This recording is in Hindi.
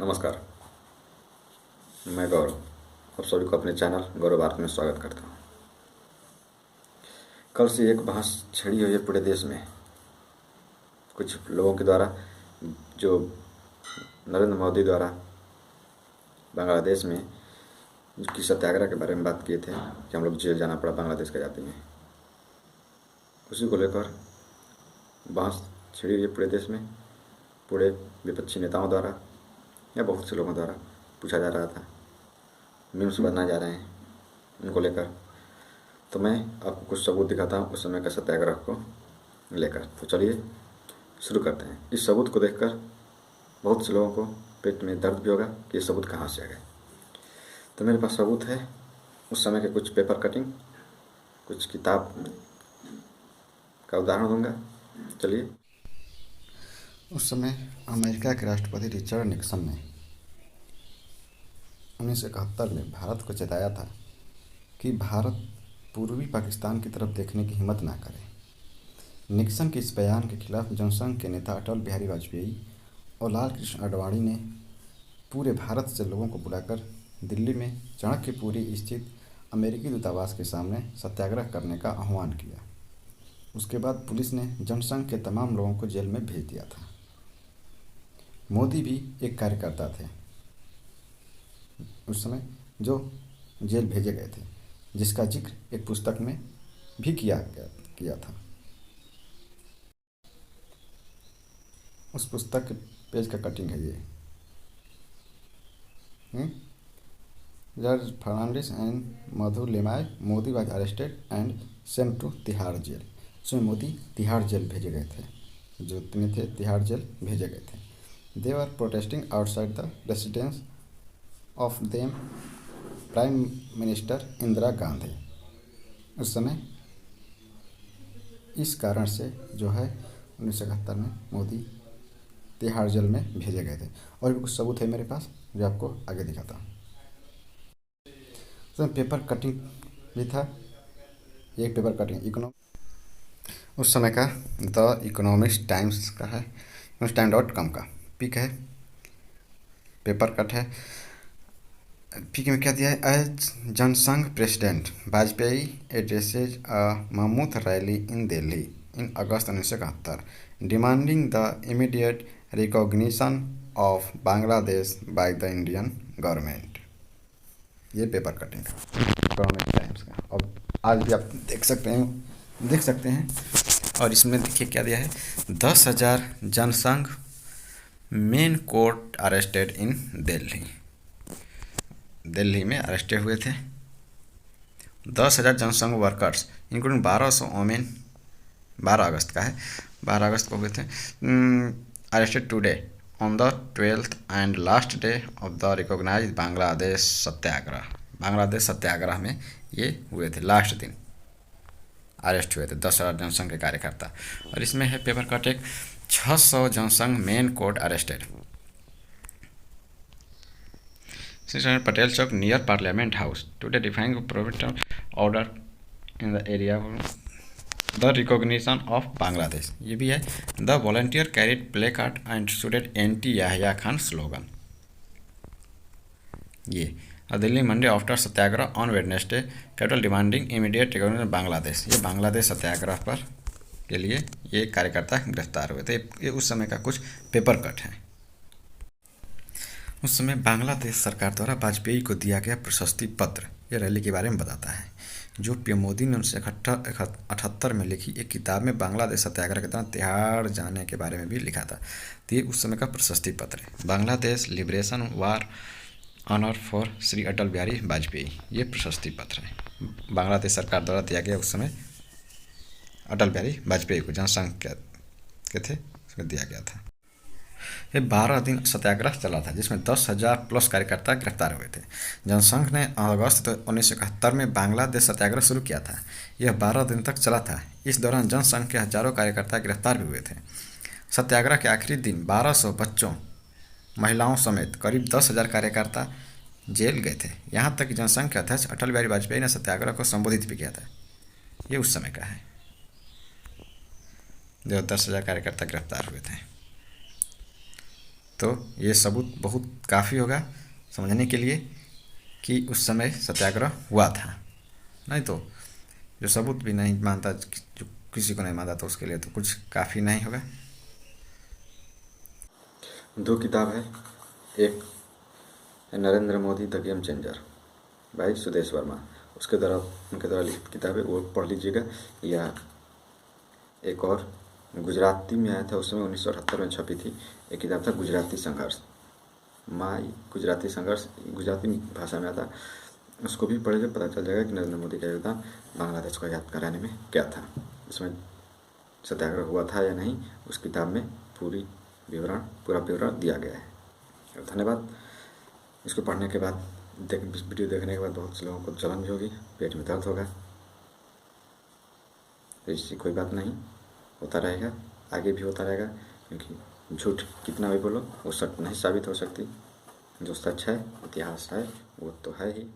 नमस्कार। मैं गौरव आप सभी को अपने चैनल गौरव भारत में स्वागत करता हूँ। कल से एक बहस छिड़ी हुई है पूरे देश में, कुछ लोगों के द्वारा, जो नरेंद्र मोदी द्वारा बांग्लादेश में की सत्याग्रह के बारे में बात किए थे कि हम लोग जेल जाना पड़ा बांग्लादेश के जाति में। उसी को लेकर बहस छिड़ी हुई है पूरे देश में, पूरे विपक्षी नेताओं द्वारा या बहुत से लोगों द्वारा पूछा जा रहा था, मीम्स बनाए जा रहे हैं इनको लेकर। तो मैं आपको कुछ सबूत दिखाता हूँ उस समय का सत्याग्रह को लेकर। तो चलिए शुरू करते हैं। इस सबूत को देखकर बहुत से लोगों को पेट में दर्द भी होगा कि ये सबूत कहाँ से आ गए। तो मेरे पास सबूत है, उस समय के कुछ पेपर कटिंग, कुछ किताब का उदाहरण दूंगा। चलिए। उस समय अमेरिका के राष्ट्रपति रिचर्ड निक्सन ने 1971 में भारत को चेताया था कि भारत पूर्वी पाकिस्तान की तरफ देखने की हिम्मत ना करे। निक्सन के इस बयान के खिलाफ जनसंघ के नेता अटल बिहारी वाजपेयी और लाल कृष्ण आडवाणी ने पूरे भारत से लोगों को बुलाकर दिल्ली में चाणक्यपुरी स्थित अमेरिकी दूतावास के सामने सत्याग्रह करने का आह्वान किया। उसके बाद पुलिस ने जनसंघ के तमाम लोगों को जेल में भेज दिया था। मोदी भी एक कार्यकर्ता थे उस समय जो जेल भेजे गए थे, जिसका जिक्र एक पुस्तक में भी किया था। उस पुस्तक के पेज का कटिंग है ये। George Fernandes and Madhu Limaye, Modi was arrested and sent to Tihar jail. उसमें मोदी तिहाड़ जेल भेजे गए थे, जो इतने थे तिहाड़ जेल भेजे गए थे। They were protesting outside the residence of then prime minister Indira Gandhi. उस समय इस कारण से जो है 1971 में मोदी तिहाड़ जेल में भेजे गए थे। और भी कुछ सबूत है मेरे पास जो आपको आगे दिखाता हूँ। उसमें पेपर कटिंग भी था, एक पेपर कटिंग उस समय का द इकोनॉमिक्स टाइम्स का है, टाइम.com का पिक है, पेपर कट है। पिक में क्या दिया है? As Jansangh president Vajpayee addresses a mammoth rally in Delhi in August 1971 demanding the immediate recognition of Bangladesh by the Indian government. ये पेपर कटिंग का इकोनॉमिक टाइम्स का, और आज भी आप देख सकते हैं। और इसमें देखिए क्या दिया है? 10,000 Jansangh men court arrested in Delhi में अरेस्टेड हुए थे। 10,000 जनसंघ वर्कर्स इंक्लूडिंग 1200 वोमेन, 12 अगस्त का है, 12 अगस्त को हुए थे, arrested today on the 12th and last day of the recognise Bangladesh satyagraha. Bangladesh satyagraha में ये हुए थे, लास्ट दिन अरेस्ट हुए थे 10,000 जनसंघ के कार्यकर्ता। और इसमें है पेपर कट एक 600 Jansangh men court arrested. Patel Chowk near parliament house today defying provisional order in the area the recognition of Bangladesh. ये भी है। The volunteer carried placard and student anti Yahya Khan slogan. ये Delhi Monday after satyagraha on Wednesday capital demanding immediate recognition Bangladesh. ये बांग्लादेश सत्याग्रह पर के लिए ये कार्यकर्ता गिरफ्तार हुए थे। ये उस समय का कुछ पेपर कट है। उस समय बांग्लादेश सरकार द्वारा वाजपेयी को दिया गया प्रशस्ति पत्र ये रैली के बारे में बताता है, जो पीएम मोदी ने 1978 में लिखी एक किताब में बांग्लादेश सत्याग्रह के दौरान तिहाड़ जाने के बारे में भी लिखा था। तो ये उस समय का प्रशस्ति पत्र है। Bangladesh liberation war honour for Shri Atal Bihari Vajpayee, ये प्रशस्ति पत्र है बांग्लादेश सरकार द्वारा दिया गया उस समय अटल बिहारी वाजपेयी को, जनसंघ के थे, उसमें दिया गया था। ये 12 दिन सत्याग्रह चला था, जिसमें 10,000 प्लस कार्यकर्ता गिरफ्तार हुए थे। जनसंघ ने अगस्त 1971 में बांग्लादेश सत्याग्रह शुरू किया था। यह 12 दिन तक चला था। इस दौरान जनसंघ के हजारों कार्यकर्ता गिरफ्तार भी हुए थे। सत्याग्रह के आखिरी दिन 1200 बच्चों, महिलाओं समेत करीब 10,000 कार्यकर्ता जेल गए थे। यहाँ तक कि जनसंघ के अध्यक्ष अटल बिहारी वाजपेयी ने सत्याग्रह को संबोधित भी किया था। ये उस समय का है, जो 10,000 कार्यकर्ता गिरफ्तार हुए थे। तो ये सबूत बहुत काफ़ी होगा समझने के लिए कि उस समय सत्याग्रह हुआ था। नहीं तो जो सबूत भी नहीं मानता, जो किसी को नहीं मानता, तो उसके लिए तो कुछ काफ़ी नहीं होगा। दो किताब है, एक है Narendra Modi the game changer भाई सुदेश वर्मा, उनके द्वारा लिखित किताब है, वो पढ़ लीजिएगा। या एक और गुजराती में आया था, उस समय 1978 में छपी थी, एक किताब था गुजराती संघर्ष, गुजराती संघर्ष, गुजराती भाषा में आता। उसको भी पढ़ेगा, पता चल जाएगा कि नरेंद्र मोदी का योगदान बांग्लादेश को आज़ाद कराने में क्या था, इसमें सत्याग्रह हुआ था या नहीं, उस किताब में पूरा विवरण दिया गया है। धन्यवाद। इसको पढ़ने के बाद वीडियो देखने के बाद बहुत से लोगों को जलन भी होगी, पेट में दर्द होगा, तो इससे कोई बात नहीं, होता रहेगा, आगे भी होता रहेगा, क्योंकि झूठ कितना भी बोलो वो सच नहीं साबित हो सकती। जो सच है, इतिहास है, वो तो है ही।